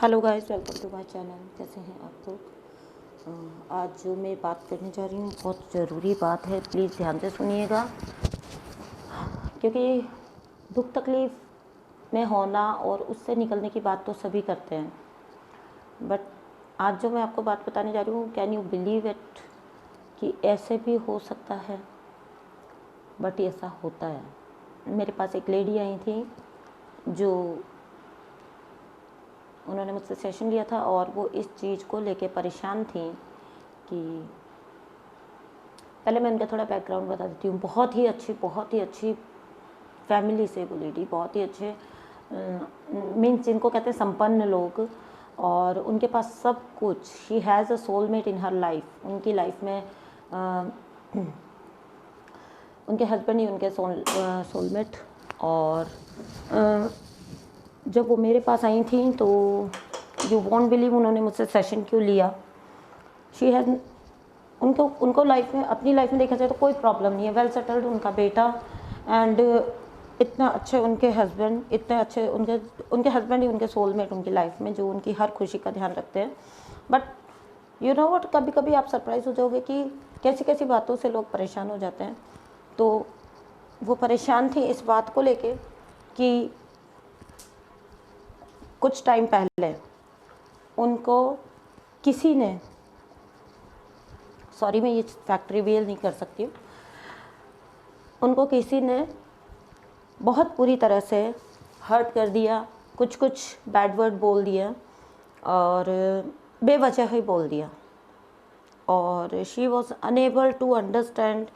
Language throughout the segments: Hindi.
Hello guys, welcome to my channel. कैसे हैं आप लोग? आज जो मैं बात करने जा रही हूँ बहुत ज़रूरी बात है, प्लीज़ ध्यान से सुनिएगा। क्योंकि दुख तकलीफ़ में होना और उससे निकलने की बात तो सभी करते हैं, बट आज जो मैं आपको बात बताने जा रही हूँ, कैन यू बिलीव इट कि ऐसे भी हो सकता है। बट ऐसा होता है। मेरे पास एक लेडी आई थी जो उन्होंने मुझसे सेशन लिया था और वो इस चीज़ को लेके परेशान थी कि पहले मैं उनका थोड़ा बैकग्राउंड बता देती हूँ। बहुत ही अच्छी फैमिली से वो लेडी, बहुत ही अच्छे मीन्स जिनको कहते हैं संपन्न लोग, और उनके पास सब कुछ। She has a soulmate in her life. उनकी लाइफ में उनके हस्बैंड ही उनके सोलमेट। और जब वो मेरे पास आई थी तो यू वॉन्ट बिलीव उन्होंने मुझसे सेशन क्यों लिया। शी हैज़ उनको लाइफ में, अपनी लाइफ में देखा जाए तो कोई प्रॉब्लम नहीं है, वेल सेटल्ड उनका बेटा, एंड इतना अच्छे उनके हस्बैंड, इतने अच्छे उनके हस्बैंड ही उनके सोलमेट उनकी लाइफ में, जो उनकी हर खुशी का ध्यान रखते हैं। बट यू नो व्हाट, कभी कभी आप सरप्राइज़ हो जाओगे कि कैसी कैसी बातों से लोग परेशान हो जाते हैं। तो वो परेशान थी इस बात को लेके कि कुछ टाइम पहले उनको किसी ने, सॉरी मैं ये फैक्ट रिवील नहीं कर सकती, उनको किसी ने बहुत बुरी तरह से हर्ट कर दिया, कुछ बैड वर्ड बोल दिया और बेवजह ही बोल दिया। और she was unable to understand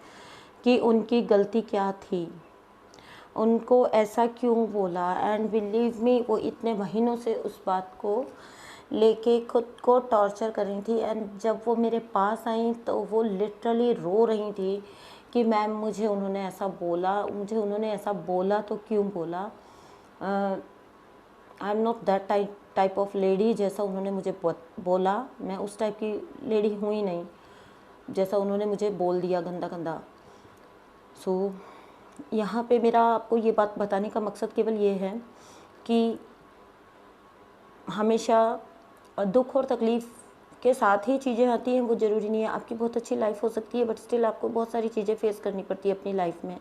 कि उनकी गलती क्या थी, उनको ऐसा क्यों बोला। एंड बिलीव मी, वो इतने महीनों से उस बात को लेके खुद को टॉर्चर कर रही थी। एंड जब वो मेरे पास आई तो वो लिटरली रो रही थी कि मैम मुझे उन्होंने ऐसा बोला तो क्यों बोला। I am not that type of lady जैसा उन्होंने मुझे बोला। मैं उस टाइप की लेडी हूँ ही नहीं जैसा उन्होंने मुझे बोल दिया, गंदा गंदा। सो यहाँ पे मेरा आपको ये बात बताने का मकसद केवल ये है कि हमेशा दुख और तकलीफ़ के साथ ही चीज़ें आती हैं। वो ज़रूरी नहीं है, आपकी बहुत अच्छी लाइफ हो सकती है, बट स्टिल आपको बहुत सारी चीज़ें फेस करनी पड़ती है अपनी लाइफ में।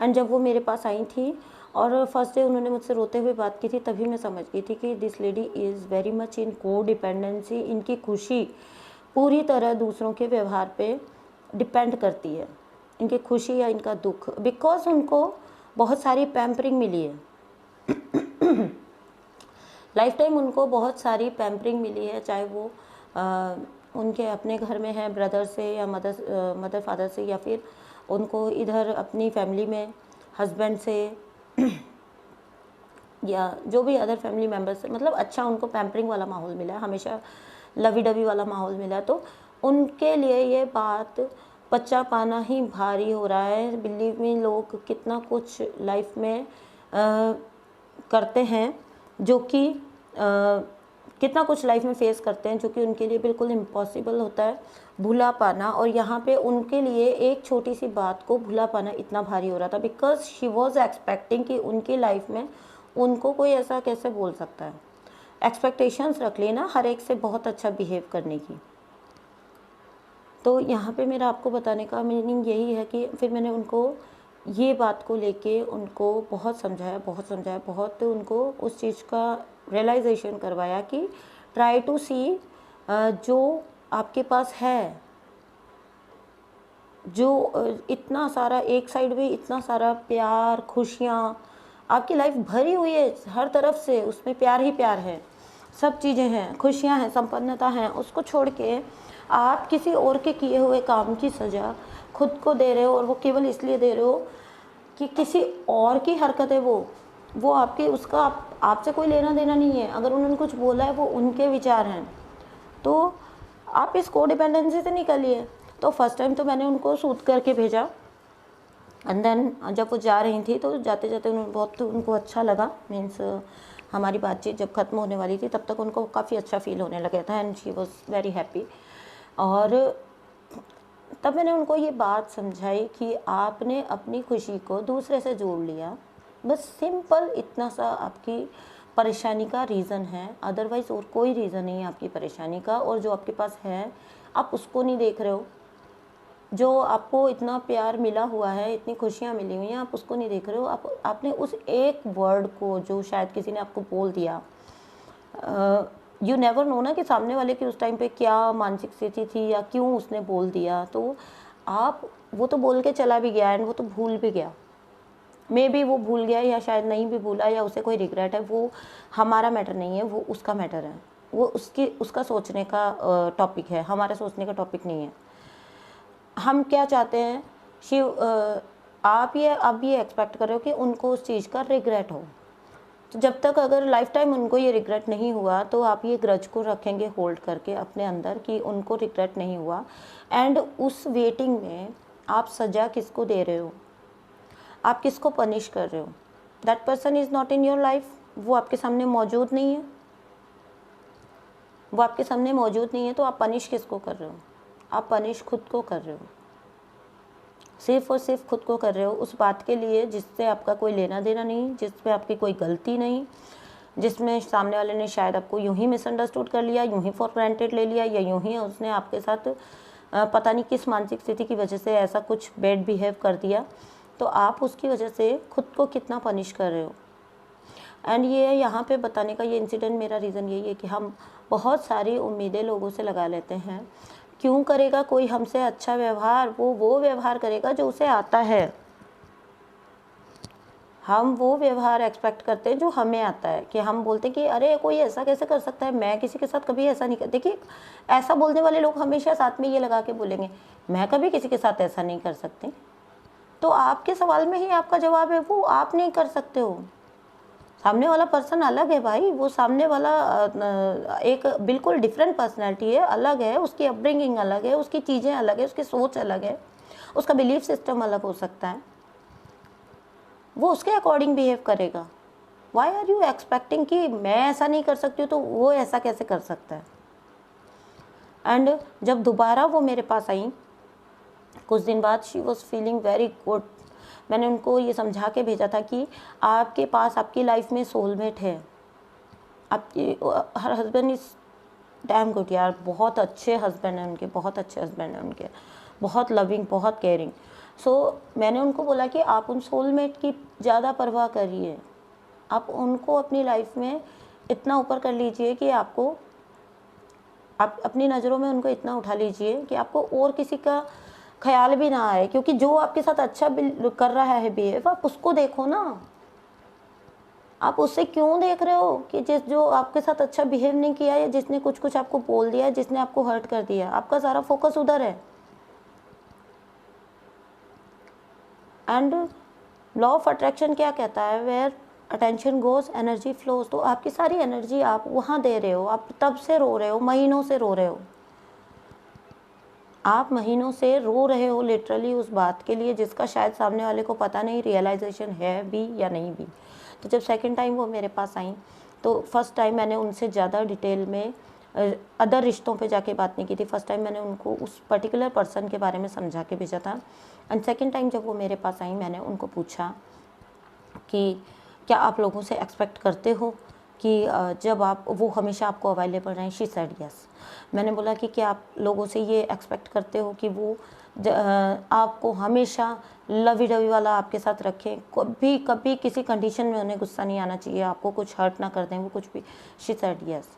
एंड जब वो मेरे पास आई थी और फर्स्ट डे उन्होंने मुझसे रोते हुए बात की थी, तभी मैं समझ गई थी कि this lady is very much in को डिपेंडेंसी। इनकी खुशी पूरी तरह दूसरों के व्यवहार पे डिपेंड करती है, इनकी खुशी या इनका दुख, बिकॉज उनको बहुत सारी पैम्परिंग मिली है। लाइफ टाइम उनको बहुत सारी पैम्परिंग मिली है, चाहे वो उनके अपने घर में है ब्रदर से या मदर फादर से, या फिर उनको इधर अपनी फैमिली में हस्बैंड से या जो भी अदर फैमिली मेम्बर से, मतलब अच्छा उनको पैम्परिंग वाला माहौल मिला है, हमेशा लवी डवी वाला माहौल मिला है। तो उनके लिए ये बात बच्चा पाना ही भारी हो रहा है। बिलीव मी, लोग कितना कुछ लाइफ में करते हैं जो कि कितना कुछ लाइफ में फेस करते हैं जो कि उनके लिए बिल्कुल इम्पॉसिबल होता है भुला पाना। और यहाँ पे उनके लिए एक छोटी सी बात को भुला पाना इतना भारी हो रहा था, बिकॉज शी वॉज एक्सपेक्टिंग कि उनकी लाइफ में उनको कोई ऐसा कैसे बोल सकता है। एक्सपेक्टेशंस रख ली ना हर एक से बहुत अच्छा बिहेव करने की। तो यहाँ पे मेरा आपको बताने का मीनिंग यही है कि फिर मैंने उनको ये बात को लेके उनको बहुत बहुत उनको उस चीज़ का रियलाइजेशन करवाया कि ट्राई टू सी जो आपके पास है, जो इतना सारा एक साइड में इतना सारा प्यार, खुशियाँ, आपकी लाइफ भरी हुई है हर तरफ से, उसमें प्यार ही प्यार है, सब चीज़ें हैं, खुशियाँ हैं, संपन्नता हैं। उसको छोड़ के आप किसी और के किए हुए काम की सज़ा खुद को दे रहे हो, और वो केवल इसलिए दे रहे हो कि किसी और की हरकत है, वो आपके, उसका आपसे कोई लेना देना नहीं है। अगर उन्होंने कुछ बोला है वो उनके विचार हैं, तो आप इस को डिपेंडेंसी से निकलिए। तो फर्स्ट टाइम तो मैंने उनको सूट करके भेजा, एंड देन जब वो जा रही थी तो जाते जाते उनको अच्छा लगा। मीन्स हमारी बातचीत जब ख़त्म होने वाली थी तब तक उनको काफ़ी अच्छा फील होने लगा था, and she was very happy. और तब मैंने उनको ये बात समझाई कि आपने अपनी खुशी को दूसरे से जोड़ लिया, बस सिंपल इतना सा आपकी परेशानी का रीज़न है, अदरवाइज़ और कोई रीज़न नहीं है आपकी परेशानी का। और जो आपके पास है आप उसको नहीं देख रहे हो, जो आपको इतना प्यार मिला हुआ है, इतनी खुशियाँ मिली हुई हैं, आप उसको नहीं देख रहे हो। आपने उस एक वर्ड को जो शायद किसी ने आपको बोल दिया, यू नेवर नो ना कि सामने वाले की उस टाइम पे क्या मानसिक स्थिति थी या क्यों उसने बोल दिया। तो आप, वो तो बोल के चला भी गया एंड वो तो भूल भी गया, मे बी वो भूल गया या शायद नहीं भी भूला या उसे कोई रिग्रेट है, वो हमारा मैटर नहीं है, वो उसका मैटर है, वो उसका सोचने का टॉपिक है, हमारा सोचने का टॉपिक नहीं है। हम क्या चाहते हैं शिव, आप ये एक्सपेक्ट कर रहे हो कि उनको उस चीज़ का रिग्रेट हो। तो जब तक अगर लाइफ टाइम उनको ये रिग्रेट नहीं हुआ तो आप ये ग्रज को रखेंगे होल्ड करके अपने अंदर कि उनको रिग्रेट नहीं हुआ। एंड उस वेटिंग में आप सज़ा किसको दे रहे हो, आप किसको पनिश कर रहे हो। That person is not in your life, वो आपके सामने मौजूद नहीं है, वो आपके सामने मौजूद नहीं है, तो आप पनिश किसको कर रहे हो, आप पनिश खुद को कर रहे हो, सिर्फ और सिर्फ खुद को कर रहे हो उस बात के लिए जिससे आपका कोई लेना देना नहीं, जिसमें आपकी कोई गलती नहीं, जिसमें सामने वाले ने शायद आपको यूं ही मिसअंडरस्टूड कर लिया, यूं ही फॉर ग्रांटेड ले लिया, या यूं ही उसने आपके साथ पता नहीं किस मानसिक स्थिति की वजह से ऐसा कुछ बैड बिहेव कर दिया। तो आप उसकी वजह से खुद को कितना पनिश कर रहे हो। एंड ये यहाँ पे बताने का ये इंसिडेंट, मेरा रीज़न यही है कि हम बहुत सारी उम्मीदें लोगों से लगा लेते हैं। क्यों करेगा कोई हमसे अच्छा व्यवहार, वो व्यवहार करेगा जो उसे आता है। हम वो व्यवहार एक्सपेक्ट करते हैं जो हमें आता है, कि हम बोलते हैं कि अरे कोई ऐसा कैसे कर सकता है, मैं किसी के साथ कभी ऐसा नहीं कर। देखिए, ऐसा बोलने वाले लोग हमेशा साथ में ये लगा के बोलेंगे मैं कभी किसी के साथ ऐसा नहीं कर सकती। तो आपके सवाल में ही आपका जवाब है, वो आप नहीं कर सकते हो। सामने वाला पर्सन अलग है भाई, वो सामने वाला एक बिल्कुल डिफरेंट पर्सनैलिटी है, अलग है, उसकी अपब्रिंगिंग अलग है, उसकी चीज़ें अलग है, उसकी सोच अलग है, उसका बिलीफ सिस्टम अलग हो सकता है, वो उसके अकॉर्डिंग बिहेव करेगा। वाई आर यू एक्सपेक्टिंग कि मैं ऐसा नहीं कर सकती हूँ तो वो ऐसा कैसे कर सकता है। एंड जब दोबारा वो मेरे पास आई कुछ दिन बाद, she was feeling very good. मैंने उनको ये समझा के भेजा था कि आपके पास आपकी लाइफ में सोलमेट है, आपकी her husband is damn good यार, बहुत अच्छे हस्बैंड हैं उनके, बहुत अच्छे हस्बैंड हैं उनके, बहुत लविंग, बहुत केयरिंग। सो मैंने उनको बोला कि आप उन सोलमेट की ज़्यादा परवाह करिए, आप उनको अपनी लाइफ में इतना ऊपर कर लीजिए कि आपको, आप अपनी नज़रों में उनको इतना उठा लीजिए कि आपको और किसी का ख्याल भी ना आए। क्योंकि जो आपके साथ अच्छा कर रहा है बिहेव, आप उसको देखो ना, आप उससे क्यों देख रहे हो कि जो आपके साथ अच्छा बिहेव नहीं किया या जिसने कुछ कुछ आपको बोल दिया, जिसने आपको हर्ट कर दिया, आपका सारा फोकस उधर है। एंड लॉ ऑफ अट्रैक्शन क्या कहता है, where attention goes energy flows. तो आपकी सारी एनर्जी आप वहाँ दे रहे हो, आप तब से रो रहे हो, महीनों से रो रहे हो, आप महीनों से रो रहे हो लिटरली उस बात के लिए जिसका शायद सामने वाले को पता नहीं, रियलाइजेशन है भी या नहीं भी। तो जब सेकंड टाइम वो मेरे पास आई, तो फर्स्ट टाइम मैंने उनसे ज़्यादा डिटेल में अदर रिश्तों पे जाके बात नहीं की थी। फर्स्ट टाइम मैंने उनको उस पर्टिकुलर पर्सन के बारे में समझा के भेजा था। एंड सेकंड टाइम जब वो मेरे पास आई, मैंने उनको पूछा कि क्या आप लोगों से एक्सपेक्ट करते हो कि जब आप, वो हमेशा आपको अवेलेबल रहें। She said yes. मैंने बोला कि क्या आप लोगों से ये एक्सपेक्ट करते हो कि वो आपको हमेशा लवी डवी वाला आपके साथ रखें, कभी कभी किसी कंडीशन में उन्हें गुस्सा नहीं आना चाहिए, आपको कुछ हर्ट ना कर दें, वो कुछ भी। She said yes.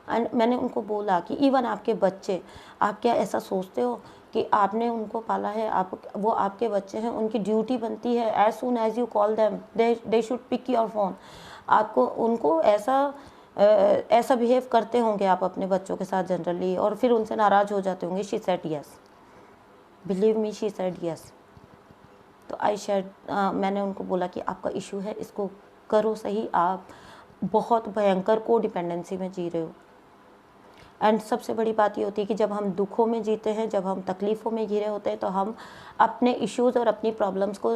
एंड मैंने उनको बोला कि इवन आपके बच्चे, आप क्या ऐसा सोचते हो कि आपने उनको पाला है, आप, वो आपके बच्चे हैं, उनकी ड्यूटी बनती है as soon as you call them they should pick your phone. आपको उनको ऐसा बिहेव करते होंगे आप अपने बच्चों के साथ जनरली, और फिर उनसे नाराज़ हो जाते होंगे। She said yes, believe me, she said yes. तो आई शेड, मैंने उनको बोला कि आपका इशू है, इसको करो सही, आप बहुत भयंकर को डिपेंडेंसी में जी रहे हो। एंड सबसे बड़ी बात ये होती है कि जब हम दुखों में जीते हैं, जब हम तकलीफ़ों में घिरे होते हैं, तो हम अपने इश्यूज़ और अपनी प्रॉब्लम्स को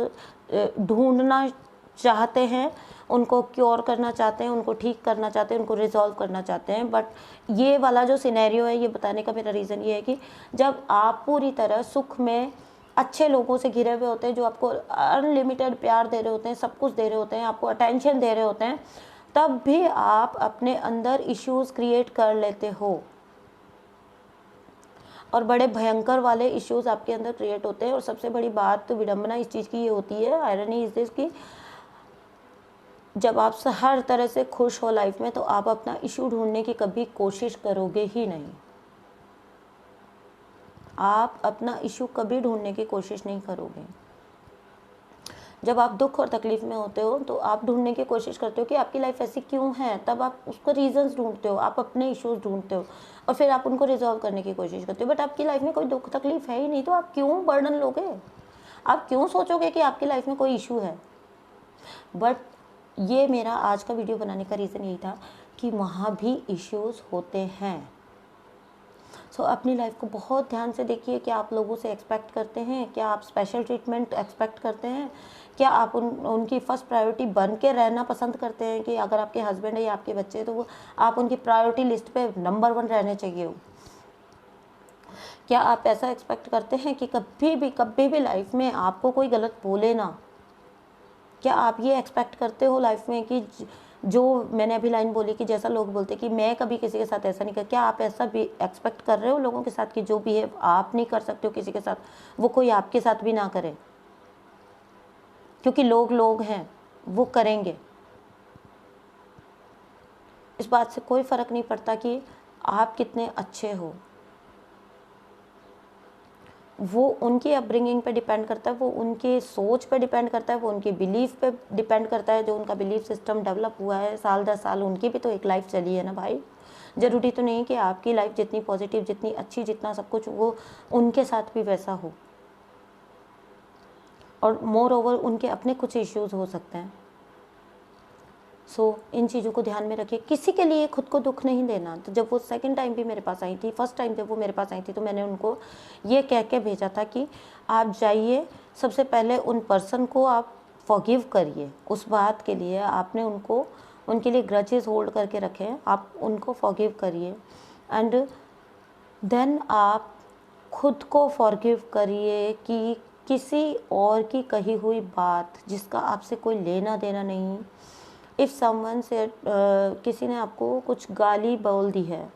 ढूंढना चाहते हैं, उनको क्योर करना चाहते हैं, उनको ठीक करना चाहते हैं, उनको रिजॉल्व करना चाहते हैं। बट ये वाला जो सिनेरियो है, ये बताने का मेरा रीज़न ये है कि जब आप पूरी तरह सुख में अच्छे लोगों से घिरे हुए होते हैं, जो आपको अनलिमिटेड प्यार दे रहे होते हैं, सब कुछ दे रहे होते हैं, आपको अटेंशन दे रहे होते हैं, तब भी आप अपने अंदर इश्यूज़ क्रिएट कर लेते हो, और बड़े भयंकर वाले इश्यूज़ आपके अंदर क्रिएट होते हैं। और सबसे बड़ी बात तो विडंबना इस चीज़ की ये होती है, आयरनी इज़ दिस, कि जब आप हर तरह से खुश हो लाइफ में, तो आप अपना इशू ढूंढने की कभी कोशिश करोगे ही नहीं। आप अपना इशू कभी ढूंढने की कोशिश नहीं करोगे। जब आप दुख और तकलीफ में होते हो तो आप ढूंढने की कोशिश करते हो कि आपकी लाइफ ऐसी क्यों है, तब आप उसको रीजंस ढूंढते हो, आप अपने इश्यूज ढूंढते हो और फिर आप उनको रिजॉल्व करने की कोशिश करते हो। बट आपकी लाइफ में कोई दुख तकलीफ है ही नहीं, तो आप क्यों बर्डन लोगे? आप क्यों सोचोगे कि आपकी लाइफ में कोई इशू है? बट ये मेरा आज का वीडियो बनाने का रीज़न यही था कि वहाँ भी इश्यूज होते हैं। सो अपनी लाइफ को बहुत ध्यान से देखिए। क्या आप लोगों से एक्सपेक्ट करते हैं? क्या आप स्पेशल ट्रीटमेंट एक्सपेक्ट करते हैं? क्या आप उनकी फर्स्ट प्रायोरिटी बन के रहना पसंद करते हैं कि अगर आपके हस्बैंड है या आपके बच्चे हैं तो वो आप उनकी प्रायोरिटी लिस्ट पे नंबर 1 रहने चाहिए हो? क्या आप ऐसा एक्सपेक्ट करते हैं कि कभी भी लाइफ में आपको कोई गलत बोले ना? क्या आप ये एक्सपेक्ट करते हो लाइफ में कि जो मैंने अभी लाइन बोली कि जैसा लोग बोलते कि मैं कभी किसी के साथ ऐसा नहीं कर, क्या आप ऐसा भी एक्सपेक्ट कर रहे हो लोगों के साथ कि जो बिहेव आप नहीं कर सकते हो किसी के साथ, वो कोई आपके साथ भी ना करे? क्योंकि लोग हैं, वो करेंगे। इस बात से कोई फ़र्क नहीं पड़ता कि आप कितने अच्छे हो। वो उनकी अपब्रिंगिंग पे डिपेंड करता है, वो उनके सोच पे डिपेंड करता है, वो उनके बिलीफ पे डिपेंड करता है। जो उनका बिलीफ सिस्टम डेवलप हुआ है साल 10 साल, उनकी भी तो एक लाइफ चली है ना भाई। ज़रूरी तो नहीं कि आपकी लाइफ जितनी पॉजिटिव, जितनी अच्छी, जितना सब कुछ, वो उनके साथ भी वैसा हो। और मोर ओवर उनके अपने कुछ इश्यूज़ हो सकते हैं। सो इन चीज़ों को ध्यान में रखिए। किसी के लिए खुद को दुख नहीं देना। तो जब वो सेकंड टाइम भी मेरे पास आई थी, फर्स्ट टाइम जब वो मेरे पास आई थी, तो मैंने उनको ये कह के भेजा था कि आप जाइए, सबसे पहले उन पर्सन को आप फॉरगिव करिए। उस बात के लिए आपने उनके लिए ग्रजेस होल्ड करके रखे हैं, आप उनको फॉरगिव करिए। एंड देन आप खुद को फॉरगिव करिए कि किसी और की कही हुई बात जिसका आपसे कोई लेना देना नहीं, इफ़ समवन से किसी ने आपको कुछ गाली बोल दी है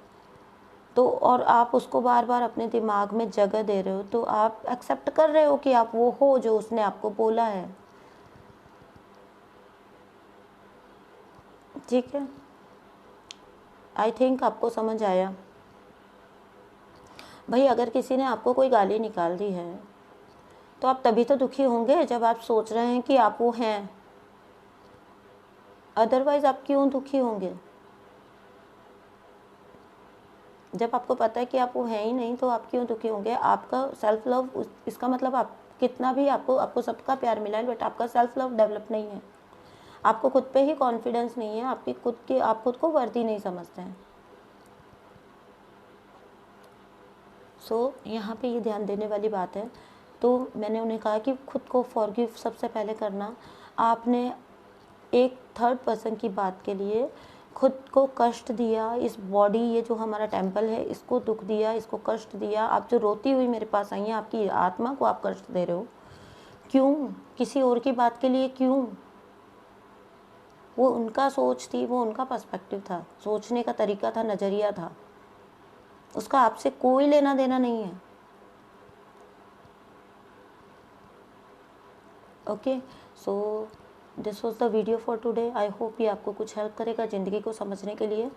तो, और आप उसको बार बार अपने दिमाग में जगह दे रहे हो, तो आप एक्सेप्ट कर रहे हो कि आप वो हो जो उसने आपको बोला है। ठीक है, आई थिंक आपको समझ आया। भाई अगर किसी ने आपको कोई गाली निकाल दी है तो आप तभी तो दुखी होंगे जब आप सोच रहे हैं कि आप वो हैं, अदरवाइज आप क्यों दुखी होंगे? जब आपको पता है कि आप वो हैं ही नहीं तो आप क्यों दुखी होंगे? आपका सेल्फ लव, इसका मतलब आप कितना भी आपको सबका प्यार मिला है, बट आपका सेल्फ लव डेवलप नहीं है, आपको खुद पे ही कॉन्फिडेंस नहीं है, आप खुद को वर्दी नहीं समझते हैं। सो यहाँ पे ये ध्यान देने वाली बात है। तो मैंने उन्हें कहा कि खुद को फॉरगिव सबसे पहले करना। आपने एक थर्ड पर्सन की बात के लिए खुद को कष्ट दिया, इस बॉडी, ये जो हमारा टेम्पल है, इसको दुख दिया, इसको कष्ट दिया। आप जो रोती हुई मेरे पास आई हैं, आपकी आत्मा को आप कष्ट दे रहे हो। क्यों? किसी और की बात के लिए क्यों? वो उनका सोच थी, वो उनका पर्सपेक्टिव था, सोचने का तरीका था, नज़रिया था, उसका आपसे कोई लेना देना नहीं है। Okay, so this was the video for today. I hope ये आपको कुछ हेल्प करेगा ज़िंदगी को समझने के लिए।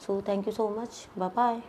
So thank you so much, bye bye.